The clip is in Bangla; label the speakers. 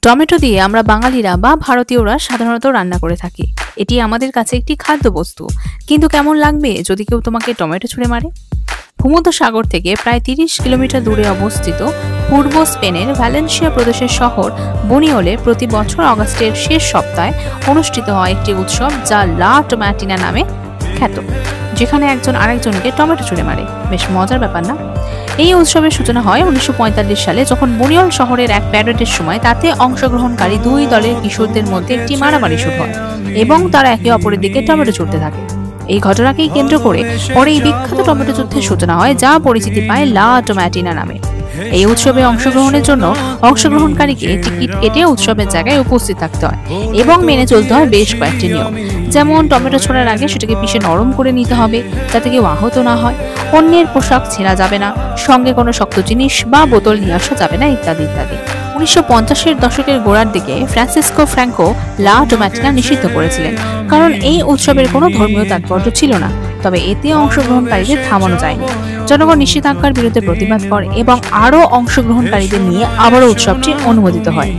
Speaker 1: টমেটো দিয়ে আমরা বাঙালিরা বা ভারতীয়রা সাধারণত রান্না করে থাকি। এটি আমাদের কাছে একটি খাদ্যবস্তু। কিন্তু কেমন লাগবে যদি কেউ তোমাকে টমেটো ছুঁড়ে মারে? ভূমধ্যসাগর থেকে প্রায় 30 কিলোমিটার দূরে অবস্থিত পূর্ব স্পেনের ভ্যালেন্সিয়া প্রদেশের শহর বুনিওলে প্রতি বছর অগাস্টের শেষ সপ্তাহে অনুষ্ঠিত হয় একটি উৎসব যা লা টোমাটিনা নামে খ্যাত, যেখানে একজন আরেকজনকে টমেটো ছুঁড়ে মারে। বেশ মজার ব্যাপার না? এই উৎসবের সূচনা হয় 1945 সালে, যখন বুনিওল শহরের এক প্যারেডের সময় তাতে অংশগ্রহণকারী দুই দলের কিশোরদের মধ্যে একটি মারামারি শুরু হয় এবং তারা একে অপরের দিকে টমেটো ছুঁড়তে থাকে। এই ঘটনাকেই কেন্দ্র করে পরে এই বিখ্যাত টমেটো যুদ্ধের সূচনা হয়, যা পরিচিতি পায় লা টোমাটিনা নামে। এই উৎসবে অংশগ্রহণের জন্য অংশগ্রহণকারীকে টিকিট কেটে উৎসবের জায়গায় উপস্থিত থাকতে হয় এবং মেনে চলতে হয় বেশ কয়েকটি নিয়ম। যেমন টমেটো ছোড়ার আগে সেটাকে পিষে নরম করে নিতে হবে যাতে কেউ আহত না হয়, অন্যের পোশাক ছেঁড়া যাবে না, সঙ্গে কোনো শক্ত জিনিস বা বোতল নিয়ে আসা যাবে না, ইত্যাদি ইত্যাদি। 1950-এর দশকের গোড়ার দিকে ফ্রান্সিসকো ফ্র্যাঙ্কো লা টোমাটিনা নিষিদ্ধ করেছিলেন, কারণ এই উৎসবের কোনো ধর্মীয় তাৎপর্য ছিল না। তবে এতে অংশগ্রহণকারীদের থামানো যায়নি। জনগণ নিষেধাজ্ঞার বিরুদ্ধে প্রতিবাদ করে এবং আরও অংশগ্রহণকারীদের নিয়ে আবারও উৎসবটি অনুমোদিত হয়।